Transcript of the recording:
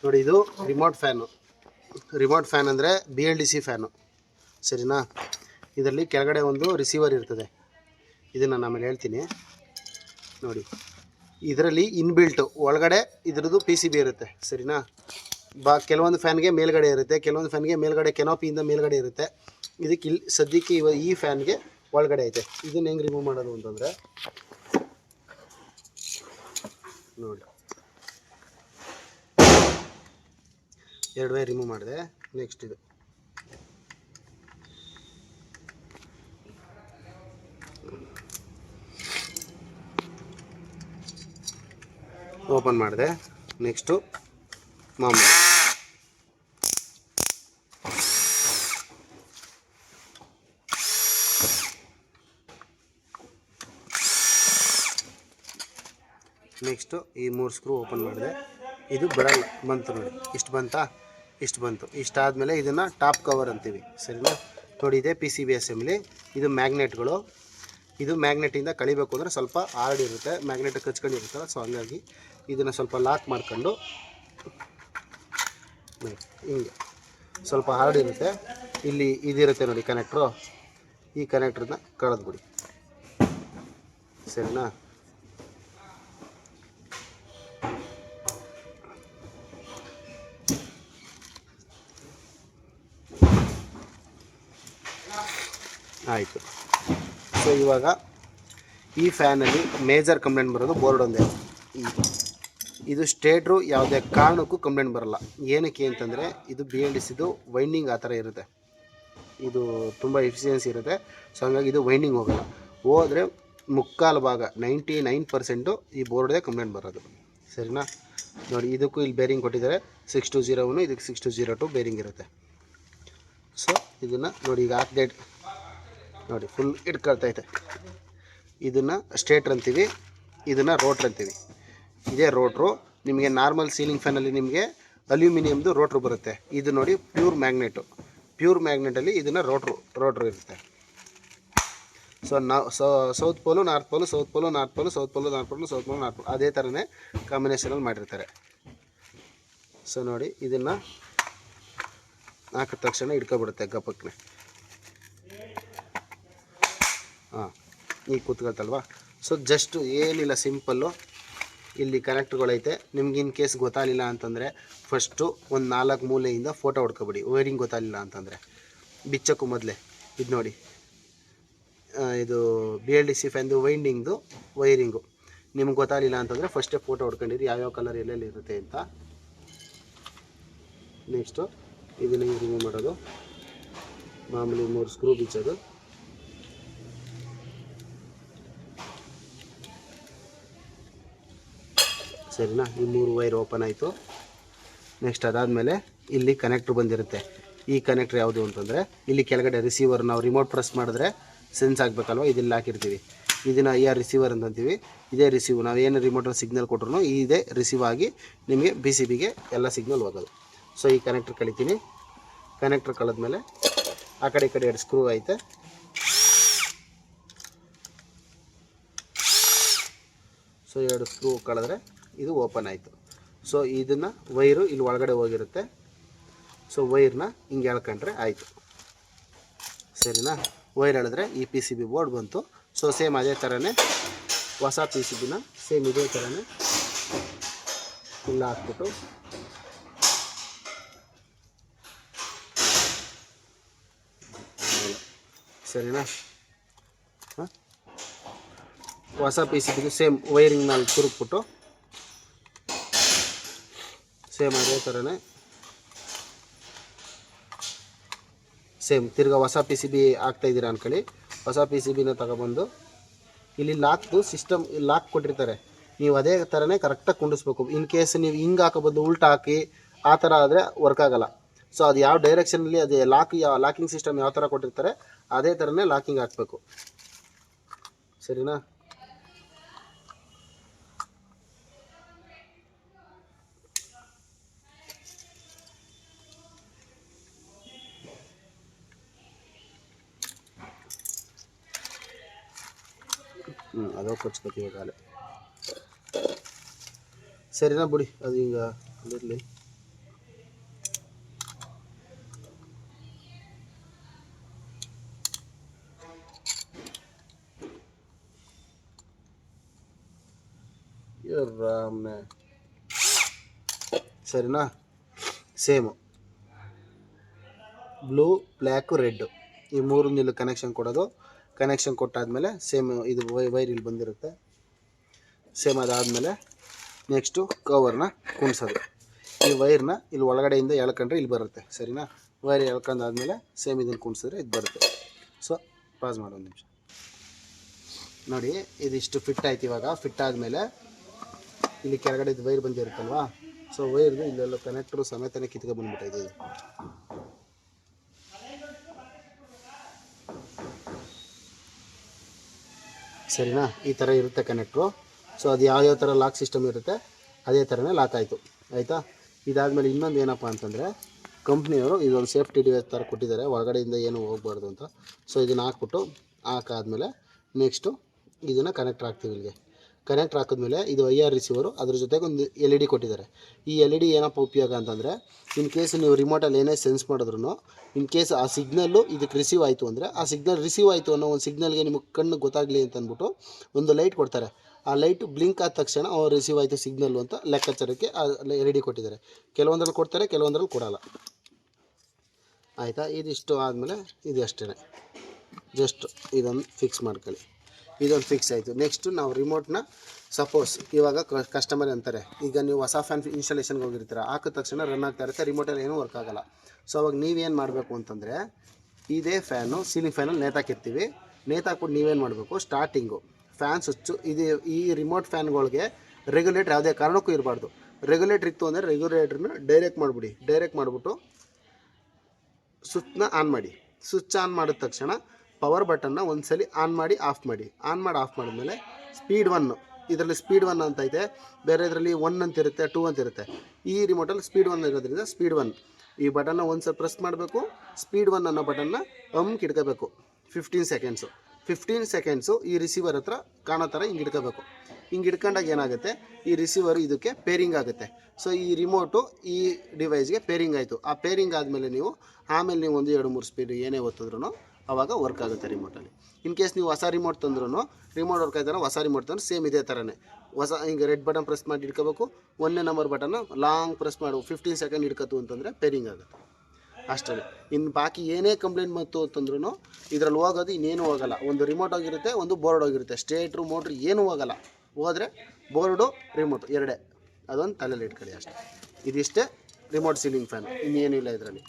ನೋಡಿ, ಇದು remote fan ಅಂದರೆ BLDC ಫ್ಯಾನು, ಸರಿನಾ. ಇದರಲ್ಲಿ ಕೆಳಗಡೆ ಒಂದು ರಿಸೀವರ್ ಇರ್ತದೆ, ಇದನ್ನು ನಾನು ಆಮೇಲೆ ಹೇಳ್ತೀನಿ. ನೋಡಿ, ಇದರಲ್ಲಿ ಇನ್ಬಿಲ್ಟು ಒಳಗಡೆ ಇದ್ರದ್ದು PCB ಇರುತ್ತೆ, ಸರಿನಾ. ಕೆಲವೊಂದು ಫ್ಯಾನ್ಗೆ ಮೇಲ್ಗಡೆ ಇರುತ್ತೆ, ಕೆಲವೊಂದು ಫ್ಯಾನ್ಗೆ ಮೇಲ್ಗಡೆ ಕೆನೋಪಿಯಿಂದ ಮೇಲ್ಗಡೆ ಇರುತ್ತೆ. ಇದಕ್ಕೆ ಇಲ್ಲಿ ಸದ್ಯಕ್ಕೆ ಈ ಫ್ಯಾನ್ಗೆ ಒಳಗಡೆ ಐತೆ. ಇದನ್ನು ಹೆಂಗೆ ರಿಮೂವ್ ಮಾಡೋದು ಅಂತಂದರೆ, ನೋಡಿ, 2 ವೇ ರಿಮೂವ್ ಮಾಡಿದೆ. ನೆಕ್ಸ್ಟ್ ಇದು ಓಪನ್ ಮಾಡಿದೆ. ನೆಕ್ಸ್ಟು ಮಾಮೂಲಿ ನೆಕ್ಸ್ಟು ಈ 3 ಸ್ಕ್ರೂ ಓಪನ್ ಮಾಡಿದೆ. ಇದು ಬಿಡಲ್ಲ, ಬಂತು ನೋಡಿ, ಇಷ್ಟು ಬಂತು. ಇಷ್ಟಾದಮೇಲೆ ಇದನ್ನು ಟಾಪ್ ಕವರ್ ಅಂತೀವಿ, ಸರಿನಾ. ನೋಡಿ, ಇದೆ PCB ಅಸೆಂಬ್ಲಿ. ಇದು ಮ್ಯಾಗ್ನೆಟ್ಗಳು. ಇದು ಮ್ಯಾಗ್ನೆಟಿಂದ ಕಳಿಬೇಕು ಅಂದರೆ ಸ್ವಲ್ಪ ಹಾರ್ಡ್ ಇರುತ್ತೆ, ಮ್ಯಾಗ್ನೆಟ್ ಕಚ್ಕೊಂಡಿರುತ್ತಲ್ಲ, ಸೊ ಹಂಗಾಗಿ ಇದನ್ನು ಸ್ವಲ್ಪ ಲಾಕ್ ಮಾಡ್ಕೊಂಡು ಹಿಂಗೆ ಸ್ವಲ್ಪ ಹಾರ್ಡ್ ಇರುತ್ತೆ. ಇಲ್ಲಿ ಇದಿರುತ್ತೆ ನೋಡಿ ಕನೆಕ್ಟ್ರು, ಈ ಕನೆಕ್ಟ್ರನ್ನ ಕಳೆದ್ಬಿಡಿ, ಸರಿನಾ. ಆಯಿತು. ಸೊ ಇವಾಗ ಈ ಫ್ಯಾನಲ್ಲಿ ಮೇಜರ್ ಕಂಪ್ಲೇಂಟ್ ಬರೋದು ಬೋರ್ಡ್ ಒಂದೇ. ಇದು ಸ್ಟೇಟ್ರು ಯಾವುದೇ ಕಾರಣಕ್ಕೂ ಕಂಪ್ಲೇಂಟ್ ಬರೋಲ್ಲ. ಏನಕ್ಕೆ ಅಂತಂದರೆ ಇದು BLDCದು ವೈಂಡಿಂಗ್ ಆ ಥರ ಇರುತ್ತೆ, ಇದು ತುಂಬ ಎಫಿಷಿಯನ್ಸಿ ಇರುತ್ತೆ. ಸೊ ಹಂಗಾಗಿ ಇದು ವೈಂಡಿಂಗ್ ಹೋದರೆ ಮುಕ್ಕಾಲು ಭಾಗ 99% ಈ ಬೋರ್ಡ್ದೇ ಕಂಪ್ಲೇಂಟ್ ಬರೋದು, ಸರಿನಾ. ನೋಡಿ, ಇದಕ್ಕೂ ಇಲ್ಲಿ ಬೇರಿಂಗ್ ಕೊಟ್ಟಿದ್ದಾರೆ, 6201, ಇದಕ್ಕೆ 6202 ಬೇರಿಂಗ್ ಇರುತ್ತೆ. ಸೊ ಇದನ್ನು ನೋಡಿ, ಈಗ ಅಪ್ಡೇಟ್ ನೋಡಿ ಫುಲ್ ಇಟ್ಕೊಳ್ತೈತೆ. ಇದನ್ನು ಸ್ಟೇಟ್ರ್ ಅಂತೀವಿ, ಇದನ್ನು ರೋಟ್ರ್ ಅಂತೀವಿ. ಇದೇ ರೋಟ್ರು. ನಿಮಗೆ ನಾರ್ಮಲ್ ಸೀಲಿಂಗ್ ಫ್ಯಾನಲ್ಲಿ ನಿಮಗೆ ಅಲ್ಯೂಮಿನಿಯಮ್ದು ರೋಟ್ರು ಬರುತ್ತೆ. ಇದು ನೋಡಿ ಪ್ಯೂರ್ ಮ್ಯಾಗ್ನೆಟಲ್ಲಿ ಇದನ್ನು ರೋಟ್ರು ಇರುತ್ತೆ. ಸೊ ಸೌತ್ ಪೋಲು ನಾರ್ತ್ ಪೋಲು, ಸೌತ್ ಪೋಲು ನಾರ್ತ್ ಪೋಲು, ಸೌತ್ ಪೋಲು ನಾರ್ತ್ ಪೋಲು, ಸೌತ್ ಪೋಲು ನಾರ್ತ್ ಪೋಲು, ಅದೇ ಥರನೇ ಕಾಂಬಿನೇಷನಲ್ಲಿ ಮಾಡಿರ್ತಾರೆ. ಸೊ ನೋಡಿ, ಇದನ್ನು ಹಾಕಿದ ತಕ್ಷಣ ಹಿಡ್ಕೊಬಿಡುತ್ತೆ ಗಪ್ಪಕ್ಕೆ. ಹಾಂ, ಈಗ ಕೂತ್ಕೊಳ್ತಲ್ವಾ. ಸೊ ಜಸ್ಟು ಏನಿಲ್ಲ, ಸಿಂಪಲ್ಲು. ಇಲ್ಲಿ ಕನೆಕ್ಟ್ರುಗಳೈತೆ. ನಿಮ್ಗೆ ಇನ್ ಕೇಸ್ ಗೊತ್ತಾಗಲಿಲ್ಲ ಅಂತಂದರೆ ಫಸ್ಟು ಒಂದು 4 ಮೂಲೆಯಿಂದ ಫೋಟೋ ಹೊಡ್ಕೊಬಿಡಿ, ವೈರಿಂಗ್ ಗೊತ್ತಾಗಲಿಲ್ಲ ಅಂತಂದರೆ. ಬಿಚ್ಚಕ್ಕೂ ಮೊದಲೇ ಇದು ನೋಡಿ, ಇದು BLDC ಫ್ಯಾನ್ದು ವೈರಿಂಗು ನಿಮ್ಗೆ ಗೊತ್ತಾಗಲಿಲ್ಲ ಅಂತಂದರೆ ಫಸ್ಟೇ ಫೋಟೋ ಹೊಡ್ಕೊಂಡಿರಿ, ಯಾವ್ಯಾವ ಕಲರ್ ಎಲ್ಲೆಲ್ಲಿ ಇರುತ್ತೆ ಅಂತ. ನೆಕ್ಸ್ಟು ಇದನ್ನು ರಿಮೂವ್ ಮಾಡೋದು, ಮಾಮೂಲಿ 3 ಸ್ಕ್ರೂ ಬಿಚ್ಚೋದು. ಸರಿನಾ, ಈ 3 ವೈರ್ ಓಪನ್ ಆಯಿತು. ನೆಕ್ಸ್ಟ್ ಅದಾದಮೇಲೆ ಇಲ್ಲಿ ಕನೆಕ್ಟ್ರ್ ಬಂದಿರುತ್ತೆ. ಈ ಕನೆಕ್ಟ್ರ್ ಯಾವುದು ಅಂತಂದರೆ, ಇಲ್ಲಿ ಕೆಳಗಡೆ ರಿಸೀವರ್, ನಾವು ರಿಮೋಟ್ ಪ್ರೆಸ್ ಮಾಡಿದ್ರೆ ಸೆನ್ಸ್ ಆಗಬೇಕಲ್ವ, ಇದೆಲ್ಲ ಹಾಕಿರ್ತೀವಿ. ಇದನ್ನು IR ರಿಸೀವರ್ ಅಂತಂತೀವಿ. ಇದೇ ರಿಸೀವ್, ನಾವು ಏನು ರಿಮೋಟಲ್ಲಿ ಸಿಗ್ನಲ್ ಕೊಟ್ಟರು ಇದೇ ರಿಸೀವ್ ಆಗಿ ನಿಮಗೆ BCBಗೆ ಎಲ್ಲ ಸಿಗ್ನಲ್ ಹೋಗೋದು. ಸೊ ಈ ಕನೆಕ್ಟ್ರ್ ಕಳಿತೀನಿ. ಕನೆಕ್ಟ್ರ್ ಕಳೆದ್ಮೇಲೆ ಆ ಕಡೆ ಈ ಕಡೆ 2 ಸ್ಕ್ರೂ ಐತೆ. ಸೊ 2 ಸ್ಕ್ರೂ ಕಳೆದ್ರೆ ಇದು ಓಪನ್ ಆಯಿತು. ಸೊ ಇದನ್ನು ವೈರು ಇಲ್ಲಿ ಒಳಗಡೆ ಹೋಗಿರುತ್ತೆ. ಸೊ ವೈರ್ನ ಹಿಂಗೆ ಎಳ್ಕೊಂಡ್ರೆ ಆಯಿತು, ಸರಿನಾ. ವೈರ್ ಎಳೆದ್ರೆ ಈ PCB ಬೋರ್ಡ್ ಬಂತು. ಸೊ ಸೇಮ್ ಅದೇ ಥರನೇ ಹೊಸ PCBನ ಸೇಮ್ ಇದೇ ಥರನೇ ಇಲ್ಲ ಹಾಕ್ಬಿಟ್ಟು ಸರಿನಾ. ಹಾಂ, ಹೊಸ PCBಗೆ ಸೇಮ್ ವೈರಿಂಗ್ನಲ್ಲಿ ತುರುಕ್ಬಿಟ್ಟು ಸೇಮ್ ಅದೇ ಥರನೇ ಸೇಮ್ ತಿರ್ಗಾ ಹೊಸ PCB ಹಾಕ್ತಾಯಿದ್ದೀರಾ ಅಂದ್ಕೊಳ್ಳಿ. ಹೊಸ PCBನ ತಗೊಬಂದು ಇಲ್ಲಿ ಸಿಸ್ಟಮ್ ಲಾಕ್ ಕೊಟ್ಟಿರ್ತಾರೆ, ನೀವು ಅದೇ ಥರನೇ ಕರೆಕ್ಟಾಗಿ ಕುಂಡಿಸ್ಬೇಕು. ಇನ್ ಕೇಸ್ ನೀವು ಹಿಂಗೆ ಹಾಕೋಬಂದು ಉಲ್ಟಾ ಹಾಕಿ ಆ ಥರ ಆದರೆ ವರ್ಕ್ ಆಗೋಲ್ಲ. ಸೊ ಅದು ಯಾವ ಡೈರೆಕ್ಷನಲ್ಲಿ ಅದೇ ಲಾಕಿಂಗ್ ಸಿಸ್ಟಮ್ ಯಾವ ಥರ ಕೊಟ್ಟಿರ್ತಾರೆ ಅದೇ ಥರನೇ ಲಾಕಿಂಗ್ ಹಾಕಬೇಕು, ಸರಿನಾ. ಅದೋ ಕೊಚ್ಕೋತೀವಿ ಕಾಲೆ, ಸರಿನಾ ಬಿಡಿ. ಅದು ಈಗ ಇರಲಿ. ರಾಮ್ನೆ ಸರಿನಾ? ಸೇಮು ಬ್ಲೂ, ಬ್ಲ್ಯಾಕು, ರೆಡ್ಡು ಈ ಮೂರು ಇಲ್ಲಿ ಕನೆಕ್ಷನ್ ಕೊಡೋದು. ಕನೆಕ್ಷನ್ ಕೊಟ್ಟಾದಮೇಲೆ ಸೇಮ್ ಇದು ವೈರ್ ಇಲ್ಲಿ ಬಂದಿರುತ್ತೆ. ಸೇಮ್ ಅದಾದಮೇಲೆ ನೆಕ್ಸ್ಟು ಕವರ್ನ ಕುಣಿಸೋದು. ಈ ವೈರ್ನ ಇಲ್ಲಿ ಒಳಗಡೆಯಿಂದ ಎಳ್ಕೊಂಡ್ರೆ ಇಲ್ಲಿ ಬರುತ್ತೆ. ಸರಿನಾ? ವೈರ್ ಎಳ್ಕೊಂಡಾದ್ಮೇಲೆ ಸೇಮ್ ಇದನ್ನು ಕುಣಿಸಿದ್ರೆ ಇದು ಬರುತ್ತೆ. ಸೊ ಪಾಸ್ ಮಾಡೋ ಒಂದು ನಿಮಿಷ ನೋಡಿ. ಇದಿಷ್ಟು ಫಿಟ್ ಆಯ್ತು. ಇವಾಗ ಫಿಟ್ ಆದಮೇಲೆ ಇಲ್ಲಿ ಕೆಳಗಡೆ ಇದು ವೈರ್ ಬಂದಿರುತ್ತಲ್ವಾ, ಸೊ ವೈರ್ದು ಇಲ್ಲೆಲ್ಲ ಕನೆಕ್ಟ್ರು ಸಮೇತನೇ ಕಿತ್ಕೊಂಡು ಬಂದ್ಬಿಟ್ಟೈತೆ ಇದು. ಸರಿನಾ? ಈ ಥರ ಇರುತ್ತೆ ಕನೆಕ್ಟ್ರು. ಸೊ ಅದು ಯಾವ್ಯಾವ ಥರ ಲಾಕ್ ಸಿಸ್ಟಮ್ ಇರುತ್ತೆ ಅದೇ ಥರನೇ ಲಾಕ್ ಆಯಿತು. ಆಯಿತಾ? ಇದಾದಮೇಲೆ ಇನ್ನೊಂದು ಏನಪ್ಪ ಅಂತಂದರೆ, ಕಂಪ್ನಿಯವರು ಇದೊಂದು ಸೇಫ್ಟಿ ಡಿವೈಸ್ ಥರ ಕೊಟ್ಟಿದ್ದಾರೆ, ಒಳಗಡೆಯಿಂದ ಏನು ಹೋಗ್ಬಾರ್ದು ಅಂತ. ಸೊ ಇದನ್ನು ಹಾಕಾದ್ಮೇಲೆ ನೆಕ್ಸ್ಟು ಇದನ್ನು ಕನೆಕ್ಟ್ ಹಾಕ್ತೀವಿ. ಇಲ್ಲಿಗೆ ಕನೆಕ್ಟ್ ಹಾಕಿದ್ಮೇಲೆ ಇದು IR ರಿಸೀವರು, ಅದ್ರ ಜೊತೆಗೆ ಒಂದು LED ಕೊಟ್ಟಿದ್ದಾರೆ. ಈ LED ಏನಪ್ಪ ಉಪಯೋಗ ಅಂತಂದರೆ, ಇನ್ ಕೇಸ್ ನೀವು ರಿಮೋಟಲ್ಲಿ ಏನೇ ಸೆನ್ಸ್ ಮಾಡಿದ್ರು, ಇನ್ ಕೇಸ್ ಆ ಸಿಗ್ನಲ್ಲು ಇದಕ್ಕೆ ರಿಸೀವ್ ಆಯಿತು ಅಂದರೆ, ಆ ಸಿಗ್ನಲ್ ರಿಸೀವ್ ಆಯಿತು ಅನ್ನೋ ಒಂದು ಸಿಗ್ನಲ್ಗೆ ನಿಮಗೆ ಕಣ್ಣು ಗೊತ್ತಾಗಲಿ ಅಂತ ಅಂದ್ಬಿಟ್ಟು ಒಂದು ಲೈಟ್ ಕೊಡ್ತಾರೆ. ಆ ಲೈಟ್ ಬ್ಲಿಂಕ್ ಆದ ತಕ್ಷಣ ರಿಸೀವ್ ಆಯಿತು ಸಿಗ್ನಲ್ಲು ಅಂತ ಲೆಕ್ಕಾಚಾರಕ್ಕೆ ಆ LED ಕೊಟ್ಟಿದ್ದಾರೆ. ಕೆಲವೊಂದ್ರಲ್ಲಿ ಕೊಡ್ತಾರೆ, ಕೆಲವೊಂದ್ರಲ್ಲಿ ಕೊಡೋಲ್ಲ. ಆಯಿತಾ? ಇದಿಷ್ಟು ಆದಮೇಲೆ ಇದು ಅಷ್ಟೇ, ಜಸ್ಟ್ ಇದೊಂದು ಫಿಕ್ಸ್ ಮಾಡ್ಕೊಳ್ಳಿ. ಇದೊಂದು ಫಿಕ್ಸ್ ಆಯಿತು. ನೆಕ್ಸ್ಟು ನಾವು ರಿಮೋಟ್ನ ಸಪೋಸ್ ಇವಾಗ ಕಸ್ಟಮರ್ ಅಂತಾರೆ, ಈಗ ನೀವು ಹೊಸ ಫ್ಯಾನ್ ಇನ್ಸ್ಟಾಲೇಷನ್ಗೆ ಹೋಗಿರ್ತೀರ, ಹಾಕಿದ ತಕ್ಷಣ ರನ್ ಆಗ್ತಾ ಇರುತ್ತೆ, ರಿಮೋಟಲ್ಲಿ ಏನೂ ವರ್ಕ್ ಆಗೋಲ್ಲ. ಸೊ ಅವಾಗ ನೀವೇನು ಮಾಡಬೇಕು ಅಂತಂದರೆ, ಇದೇ ಫ್ಯಾನು ಸೀಲಿಂಗ್ ಫ್ಯಾನಲ್ಲಿ ನೇತಾಕಿರ್ತೀವಿ. ನೇತಾಕ್ಬಿಟ್ಟು ನೀವೇನು ಮಾಡಬೇಕು, ಸ್ಟಾರ್ಟಿಂಗು ಫ್ಯಾನ್ ಸ್ವಿಚ್ಚು ಈ ರಿಮೋಟ್ ಫ್ಯಾನ್ಗಳಿಗೆ ರೆಗ್ಯುಲೇಟ್ರ್ ಯಾವುದೇ ಕಾರಣಕ್ಕೂ ಇರಬಾರ್ದು. ರೆಗ್ಯುಲೇಟ್ರ್ ಇತ್ತು ಅಂದರೆ ರೆಗ್ಯುಲೇಟ್ರನ್ನ ಡೈರೆಕ್ಟ್ ಮಾಡಿಬಿಟ್ಟು ಸ್ವಿಚ್ನ ಆನ್ ಮಾಡಿ. ಸ್ವಿಚ್ ಆನ್ ಮಾಡಿದ ತಕ್ಷಣ ಪವರ್ ಬಟನ್ನ ಒಂದ್ಸಲಿ ಆನ್ ಮಾಡಿ ಆಫ್ ಮಾಡಿದ್ಮೇಲೆ ಸ್ಪೀಡ್ 1, ಇದರಲ್ಲಿ ಸ್ಪೀಡ್ 1 ಅಂತ ಐತೆ, ಬೇರೆ ಇದರಲ್ಲಿ 1 ಅಂತ ಇರುತ್ತೆ, 2 ಅಂತ ಇರುತ್ತೆ. ಈ ರಿಮೋಟಲ್ಲಿ ಸ್ಪೀಡ್ 1 ಇರೋದ್ರಿಂದ ಸ್ಪೀಡ್ 1 ಈ ಬಟನ್ನ ಒಂದ್ಸಲ ಪ್ರೆಸ್ ಮಾಡಬೇಕು. ಸ್ಪೀಡ್ 1 ಅನ್ನೋ ಬಟನ್ನ ಇಟ್ಕೋಬೇಕು 15 ಸೆಕೆಂಡ್ಸು ಈ ರಿಸೀವರ್ ಹತ್ರ ಕಾಣೋ ಥರ ಹಿಂಗೆ ಇಟ್ಕೋಬೇಕು. ಹಿಂಗೆ ಇಟ್ಕೊಂಡಾಗ ಏನಾಗುತ್ತೆ, ಈ ರಿಸೀವರ್ ಇದಕ್ಕೆ ಪೇರಿಂಗ್ ಆಗುತ್ತೆ. ಸೊ ಈ ರಿಮೋಟು ಈ ಡಿವೈಸ್ಗೆ ಪೇರಿಂಗ್ ಆಯಿತು. ಆ ಪೇರಿಂಗ್ ಆದಮೇಲೆ ನೀವು ಆಮೇಲೆ ನೀವು 1, 2, 3 ಸ್ಪೀಡ್ ಏನೇ ಒತ್ತಿದ್ರೂ ಆವಾಗ ವರ್ಕ್ ಆಗುತ್ತೆ ರಿಮೋಟಲ್ಲಿ. ಇನ್ ಕೇಸ್ ನೀವು ಹೊಸ ರಿಮೋಟ್ ತಂದ್ರೂ, ರಿಮೋಟ್ ವರ್ಕ್ ಆಯ್ತಾರ ಹೊಸ ರಿಮೋಟ್ ತಂದ್ರೆ ಸೇಮ್ ಇದೇ ಥರನೇ ಹಿಂಗೆ ರೆಡ್ ಬಟನ್ ಪ್ರೆಸ್ ಮಾಡಿ ಇಟ್ಕೋಬೇಕು. 1ನೇ ನಂಬರ್ ಬಟನ್ನ ಲಾಂಗ್ ಪ್ರೆಸ್ ಮಾಡು, 15 ಸೆಕೆಂಡ್ ಇಟ್ಕೋತು ಅಂತಂದರೆ ಪೇರಿಂಗ್ ಆಗುತ್ತೆ. ಅಷ್ಟೇ. ಇನ್ನು ಬಾಕಿ ಏನೇ ಕಂಪ್ಲೇಂಟ್ ಬಂತು ಅಂತಂದ್ರೂ ಇದರಲ್ಲಿ ಹೋಗೋದು ಇನ್ನೇನು ಹೋಗಲ್ಲ. ಒಂದು ರಿಮೋಟ್ ಹೋಗಿರುತ್ತೆ, ಒಂದು ಬೋರ್ಡ್ ಹೋಗಿರುತ್ತೆ, ಸ್ಟೇಟ್ರು ಮೋಟ್ರ್ ಏನೂ ಹೋಗಲ್ಲ. ಹೋದರೆ ಬೋರ್ಡು ರಿಮೋಟು ಎರಡೇ, ಅದೊಂದು ತಲೆಯಲ್ಲಿ ಇಟ್ಕೊಳ್ಳಿ ಅಷ್ಟೇ. ಇದಿಷ್ಟೇ ರಿಮೋಟ್ ಸೀಲಿಂಗ್ ಫ್ಯಾನ್, ಇನ್ನೇನು ಇಲ್ಲ ಇದರಲ್ಲಿ.